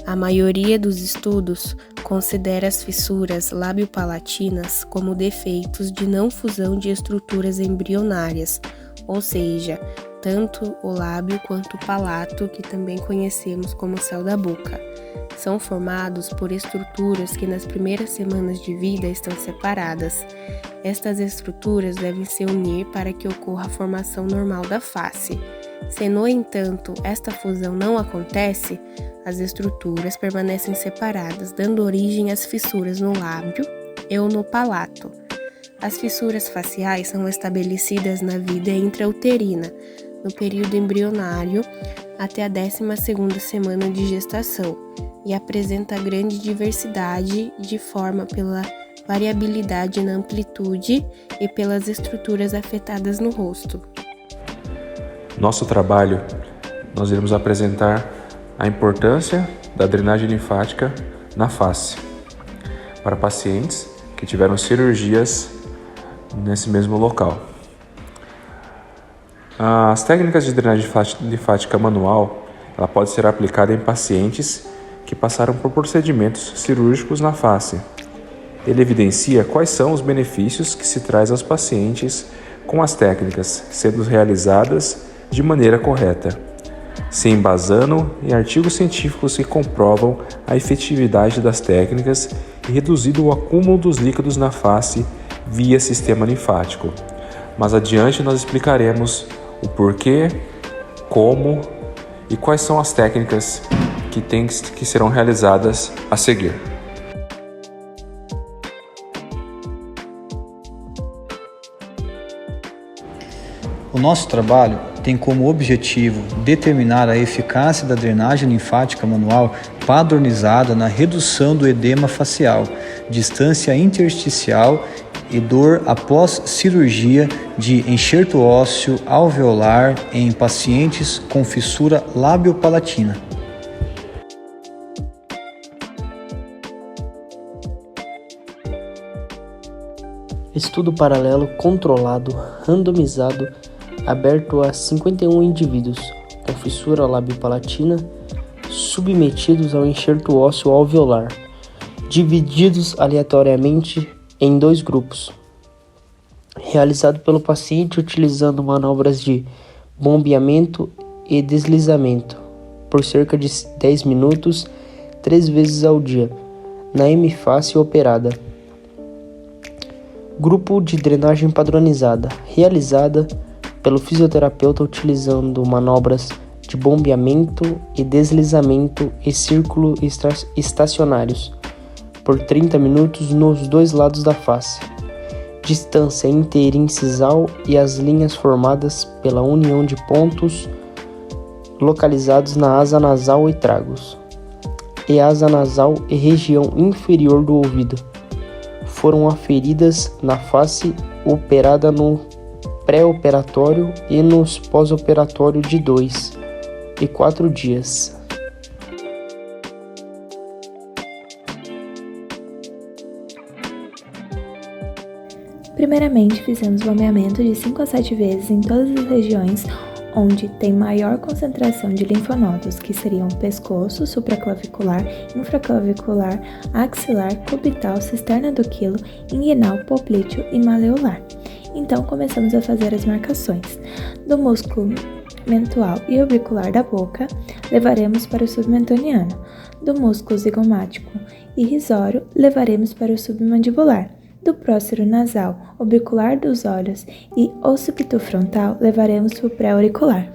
A maioria dos estudos considera as fissuras lábio-palatinas como defeitos de não fusão de estruturas embrionárias, ou seja, tanto o lábio quanto o palato, que também conhecemos como céu da boca, são formados por estruturas que nas primeiras semanas de vida estão separadas. Estas estruturas devem se unir para que ocorra a formação normal da face. Se, no entanto, esta fusão não acontece, as estruturas permanecem separadas, dando origem às fissuras no lábio ou no palato. As fissuras faciais são estabelecidas na vida intrauterina, no período embrionário até a 12ª semana de gestação, e apresenta grande diversidade de forma pela variabilidade na amplitude e pelas estruturas afetadas no rosto. Nosso trabalho, nós iremos apresentar a importância da drenagem linfática na face para pacientes que tiveram cirurgias nesse mesmo local. As técnicas de drenagem linfática manual, ela pode ser aplicada em pacientes que passaram por procedimentos cirúrgicos na face. Ele evidencia quais são os benefícios que se traz aos pacientes com as técnicas sendo realizadas de maneira correta, se embasando em artigos científicos que comprovam a efetividade das técnicas e reduzido o acúmulo dos líquidos na face via sistema linfático. Mas adiante nós explicaremos o porquê, como e quais são as técnicas que serão realizadas a seguir. O nosso trabalho tem como objetivo determinar a eficácia da drenagem linfática manual padronizada na redução do edema facial, distância intersticial e dor após cirurgia de enxerto ósseo alveolar em pacientes com fissura lábio-palatina. Estudo paralelo controlado, randomizado, aberto a 51 indivíduos com fissura lábio-palatina submetidos ao enxerto ósseo alveolar, divididos aleatoriamente em 2 grupos. Realizado pelo paciente utilizando manobras de bombeamento e deslizamento por cerca de 10 minutos, 3 vezes ao dia, na hemiface operada. Grupo de drenagem padronizada, realizada pelo fisioterapeuta utilizando manobras de bombeamento e deslizamento e círculo estacionários por 30 minutos nos 2 lados da face. Distância interincisal e as linhas formadas pela união de pontos localizados na asa nasal e tragos, e asa nasal e região inferior do ouvido. Foram aferidas na face operada no pré-operatório e nos pós-operatório de 2 e 4 dias. Primeiramente, fizemos bombeamento de 5 a 7 vezes em todas as regiões onde tem maior concentração de linfonodos, que seriam pescoço, supraclavicular, infraclavicular, axilar, cubital, cisterna do quilo, inguinal, poplíteo e maleolar. Então, começamos a fazer as marcações. Do músculo mentual e orbicular da boca, levaremos para o submentoniano. Do músculo zigomático e risório, levaremos para o submandibular. Do prócero nasal, orbicular dos olhos e occipito frontal, levaremos para o pré-auricular.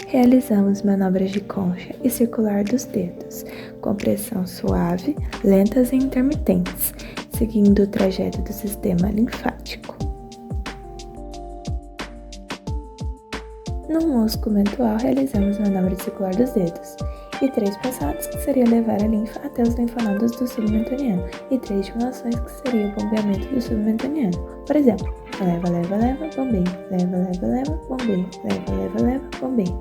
Realizamos manobras de concha e circular dos dedos, com pressão suave, lentas e intermitentes, seguindo o trajeto do sistema linfático. No músculo mentual, realizamos manobra de circular dos dedos, e 3 passadas, que seria levar a linfa até os linfonodos do submentoniano, e 3 estimulações, que seria o bombeamento do submentoniano. Por exemplo, leva, leva, leva, bombeio, leva, leva, leva, bombeio, leva, leva, leva, bombeio.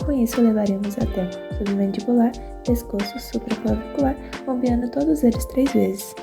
Com isso, levaremos até o submandibular, pescoço, supraclavicular, bombeando todos eles 3 vezes.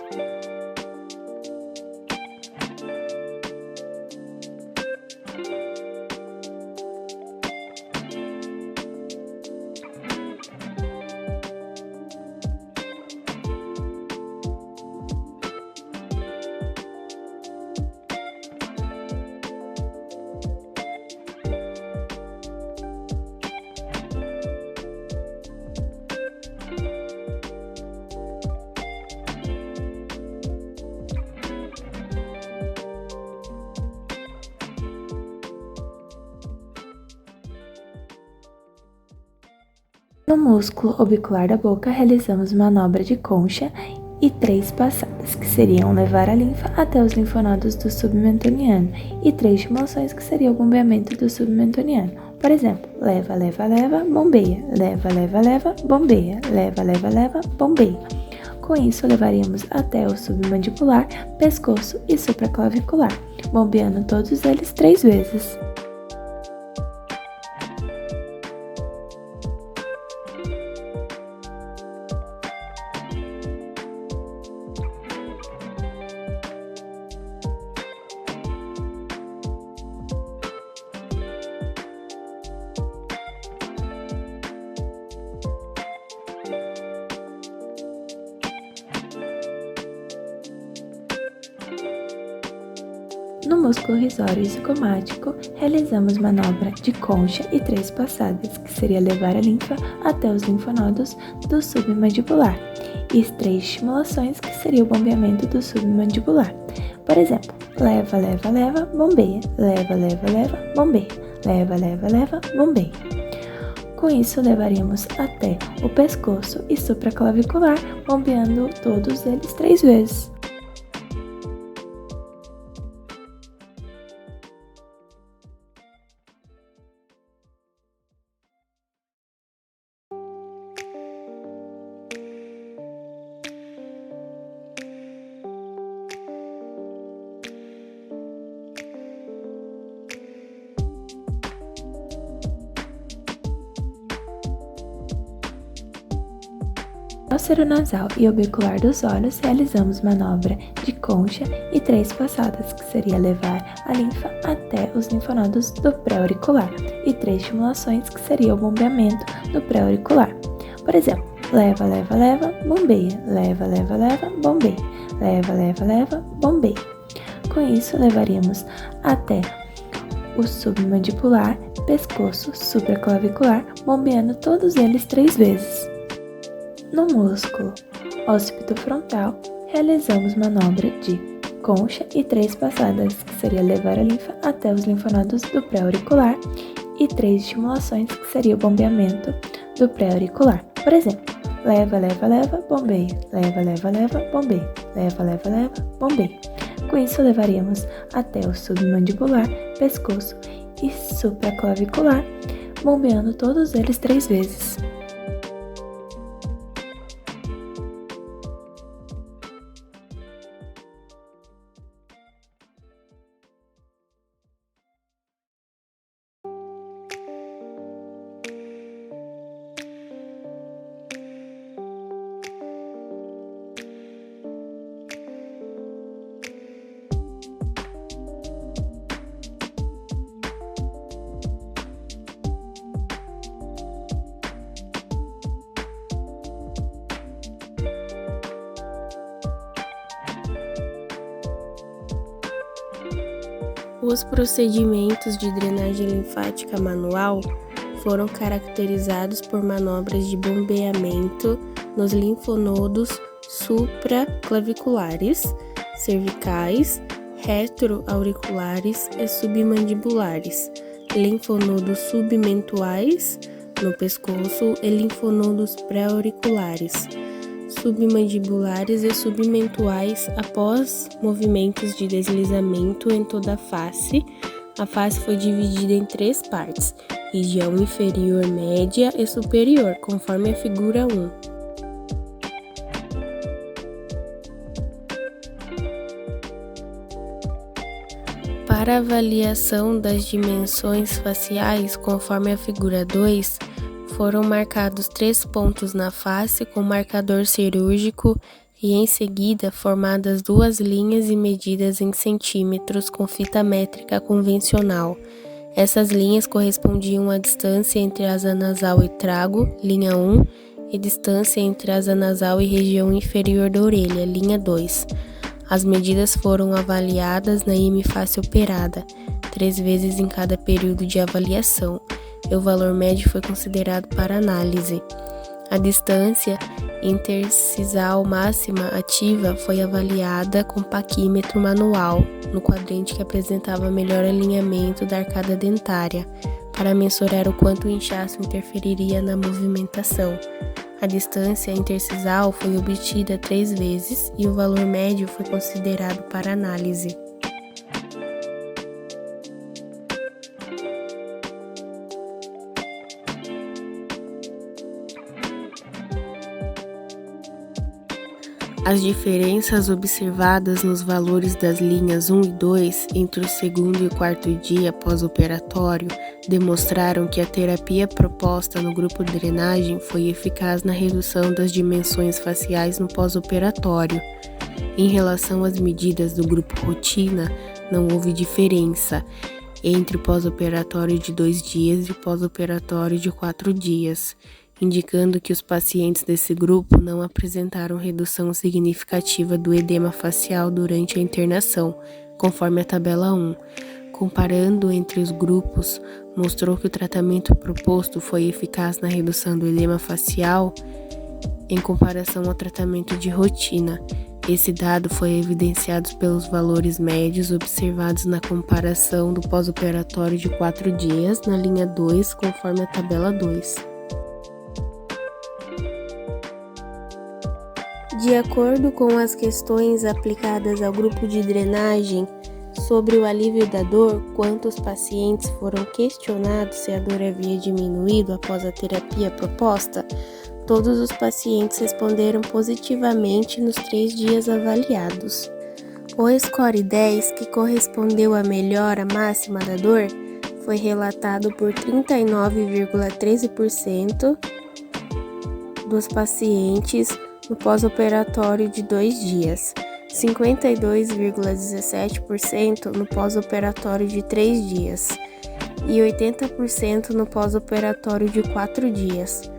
No músculo orbicular da boca, realizamos manobra de concha e 3 passadas, que seriam levar a linfa até os linfonodos do submentoniano, e 3 estimulações, que seria o bombeamento do submentoniano. Por exemplo, leva, leva, leva, bombeia, leva, leva, leva, bombeia, leva, leva, leva, bombeia. Com isso, levaríamos até o submandibular, pescoço e supraclavicular, bombeando todos eles 3 vezes. No músculo risório e zigomático, realizamos manobra de concha e 3 passadas, que seria levar a linfa até os linfonodos do submandibular, e 3 estimulações, que seria o bombeamento do submandibular. Por exemplo, leva, leva, leva, bombeia, leva, leva, leva, bombeia, leva, leva, leva, bombeia. Com isso, levaríamos até o pescoço e supraclavicular, bombeando todos eles 3 vezes. Nasal e orbicular dos olhos, realizamos manobra de concha e 3 passadas, que seria levar a linfa até os linfonodos do pré-auricular, e 3 estimulações, que seria o bombeamento do pré-auricular. Por exemplo, leva, leva, leva, bombeia, leva, leva, leva, bombeia, leva, leva, leva, bombeia. Com isso, levaríamos até o submandibular, pescoço, supraclavicular, bombeando todos eles 3 vezes. No músculo óccipito frontal, realizamos manobra de concha e 3 passadas, que seria levar a linfa até os linfonodos do pré-auricular, e 3 estimulações, que seria o bombeamento do pré-auricular. Por exemplo, leva, leva, leva, bombeia, leva, leva, leva, bombeia, leva, leva, leva, bombeia. Com isso, levaríamos até o submandibular, pescoço e supraclavicular, bombeando todos eles 3 vezes. Os procedimentos de drenagem linfática manual foram caracterizados por manobras de bombeamento nos linfonodos supraclaviculares, cervicais, retroauriculares e submandibulares, linfonodos submentuais no pescoço e linfonodos pré-auriculares, submandibulares e submentuais após movimentos de deslizamento em toda a face. A face foi dividida em 3 partes, região inferior, média e superior, conforme a figura 1. Para avaliação das dimensões faciais, conforme a figura 2, foram marcados 3 pontos na face com marcador cirúrgico e, em seguida, formadas 2 linhas e medidas em centímetros com fita métrica convencional. Essas linhas correspondiam à distância entre asa nasal e trago, linha 1, e distância entre asa nasal e região inferior da orelha, linha 2. As medidas foram avaliadas na hemiface operada, 3 vezes em cada período de avaliação, e o valor médio foi considerado para análise. A distância intercisal máxima ativa foi avaliada com paquímetro manual, no quadrante que apresentava melhor alinhamento da arcada dentária. para mensurar o quanto o inchaço interferiria na movimentação. A distância intercisal foi obtida 3 vezes e o valor médio foi considerado para análise. As diferenças observadas nos valores das linhas 1 e 2 entre o segundo e o quarto dia pós-operatório demonstraram que a terapia proposta no grupo de drenagem foi eficaz na redução das dimensões faciais no pós-operatório. Em relação às medidas do grupo rotina, não houve diferença entre o pós-operatório de 2 dias e o pós-operatório de 4 dias. Indicando que os pacientes desse grupo não apresentaram redução significativa do edema facial durante a internação, conforme a tabela 1. Comparando entre os grupos, mostrou que o tratamento proposto foi eficaz na redução do edema facial em comparação ao tratamento de rotina. Esse dado foi evidenciado pelos valores médios observados na comparação do pós-operatório de 4 dias na linha 2, conforme a tabela 2. De acordo com as questões aplicadas ao grupo de drenagem sobre o alívio da dor, quantos pacientes foram questionados se a dor havia diminuído após a terapia proposta, todos os pacientes responderam positivamente nos 3 dias avaliados. O score 10, que correspondeu à melhora máxima da dor, foi relatado por 39,13% dos pacientes no pós-operatório de 2 dias, 52,17% no pós-operatório de 3 dias e 80% no pós-operatório de 4 dias.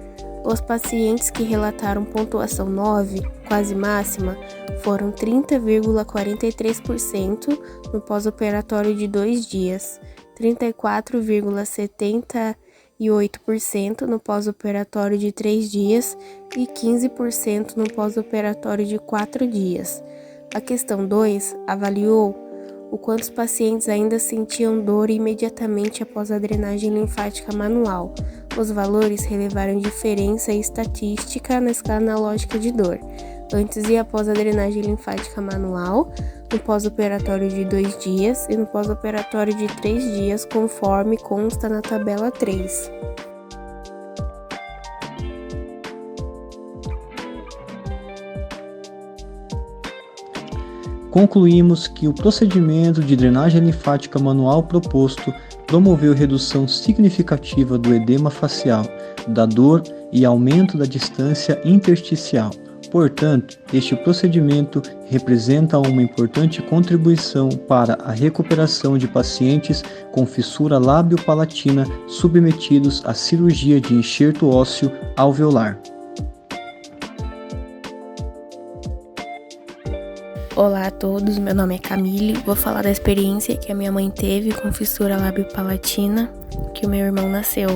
Os pacientes que relataram pontuação 9, quase máxima, foram 30,43% no pós-operatório de 2 dias, 34,78% no pós-operatório de 3 dias e 15% no pós-operatório de 4 dias. A questão 2 avaliou o quanto os pacientes ainda sentiam dor imediatamente após a drenagem linfática manual. Os valores revelaram diferença estatística na escala analógica de dor, antes e após a drenagem linfática manual, no pós-operatório de 2 dias e no pós-operatório de 3 dias, conforme consta na tabela 3. Concluímos que o procedimento de drenagem linfática manual proposto promoveu redução significativa do edema facial, da dor e aumento da distância intersticial. Portanto, este procedimento representa uma importante contribuição para a recuperação de pacientes com fissura lábio-palatina submetidos à cirurgia de enxerto ósseo alveolar. Olá a todos, meu nome é Camille, vou falar da experiência que a minha mãe teve com fissura lábio-palatina que o meu irmão nasceu.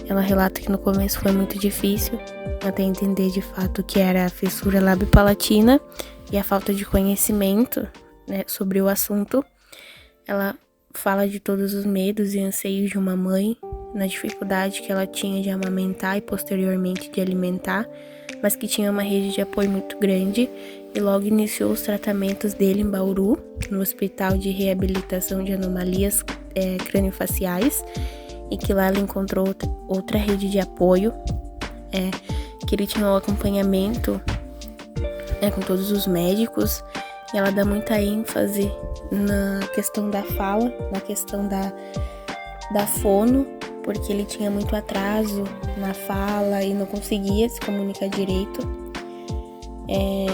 Ela relata que no começo foi muito difícil até entender de fato o que era a fissura lábio-palatina e a falta de conhecimento, sobre o assunto. Ela fala de todos os medos e anseios de uma mãe, na dificuldade que ela tinha de amamentar e posteriormente de alimentar, mas que tinha uma rede de apoio muito grande e logo iniciou os tratamentos dele em Bauru, no Hospital de Reabilitação de Anomalias Craniofaciais, e que lá ela encontrou outra rede de apoio, que ele tinha um acompanhamento com todos os médicos, e ela dá muita ênfase na questão da fala, na questão da fono, porque ele tinha muito atraso na fala e não conseguia se comunicar direito.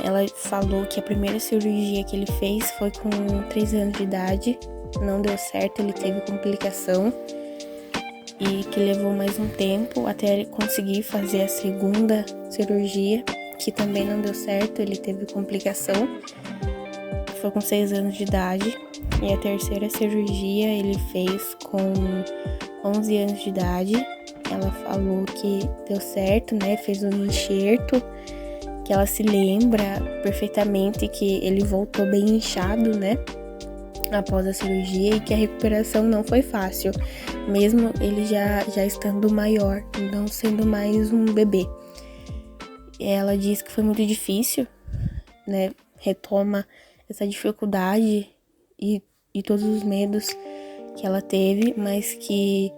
Ela falou que a primeira cirurgia que ele fez foi com 3 anos de idade, não deu certo, ele teve complicação e que levou mais um tempo até ele conseguir fazer a segunda cirurgia, que também não deu certo, ele teve complicação, foi com 6 anos de idade, e a terceira cirurgia ele fez com 11 anos de idade. Ela falou que deu certo, fez um enxerto, que ela se lembra perfeitamente que ele voltou bem inchado, após a cirurgia e que a recuperação não foi fácil, mesmo ele já estando maior, não sendo mais um bebê. Ela diz que foi muito difícil, né? Retoma essa dificuldade e todos os medos que ela teve, mas que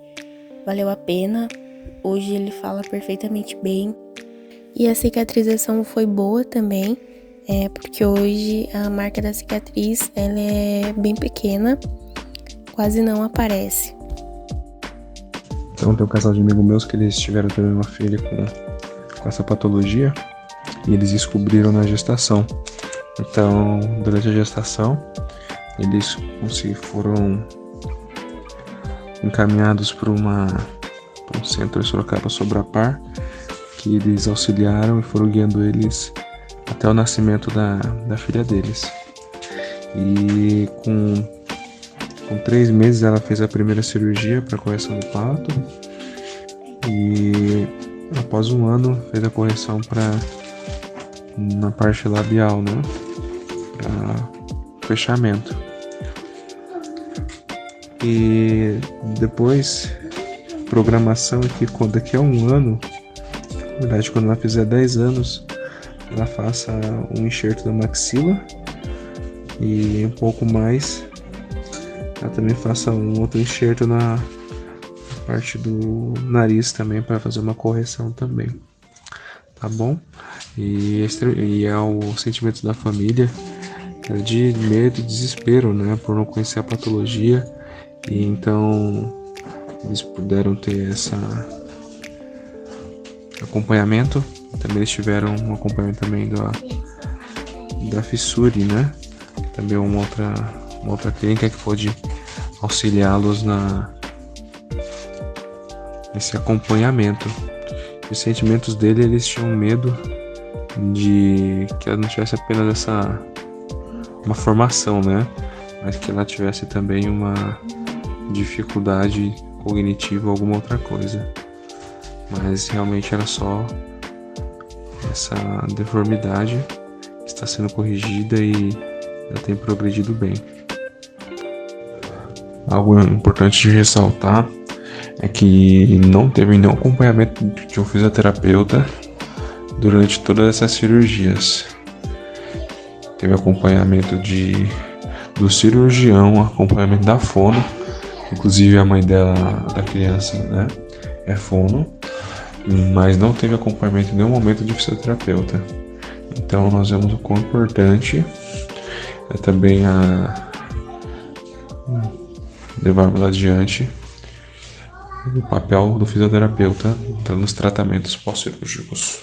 valeu a pena. Hoje ele fala perfeitamente bem. E a cicatrização foi boa também, porque hoje a marca da cicatriz ela é bem pequena, quase não aparece. Então tem um casal de amigos meus que eles tiveram também uma filha com essa patologia e eles descobriram na gestação. Então, durante a gestação, eles foram encaminhados para um centro em Sorocaba Sobrapar, que eles auxiliaram e foram guiando eles até o nascimento da filha deles. E com 3 meses ela fez a primeira cirurgia para correção do parto e após 1 ano fez a correção na parte labial, né, para fechamento. E depois programação aqui daqui a 1 ano, na verdade quando ela fizer 10 anos, ela faça um enxerto da maxila e um pouco mais ela também faça um outro enxerto na parte do nariz também para fazer uma correção também, tá bom? E é o sentimento da família de medo e desespero, né, por não conhecer a patologia, e então eles puderam ter esse acompanhamento. Também eles tiveram um acompanhamento também da Fissure, né? Também uma outra clínica que pôde auxiliá-los nesse acompanhamento. Os sentimentos dele, eles tinham medo de que ela não tivesse apenas uma formação, né? Mas que ela tivesse também uma dificuldade cognitiva ou alguma outra coisa. Mas realmente era só essa deformidade que está sendo corrigida e já tem progredido bem. Algo importante de ressaltar é que não teve nenhum acompanhamento de um fisioterapeuta durante todas essas cirurgias. Teve acompanhamento do cirurgião, acompanhamento da fono, inclusive a mãe da criança, né, é fono, mas não teve acompanhamento em nenhum momento de fisioterapeuta. Então nós vemos o quão importante é também levarmos adiante o papel do fisioterapeuta nos tratamentos pós-cirúrgicos.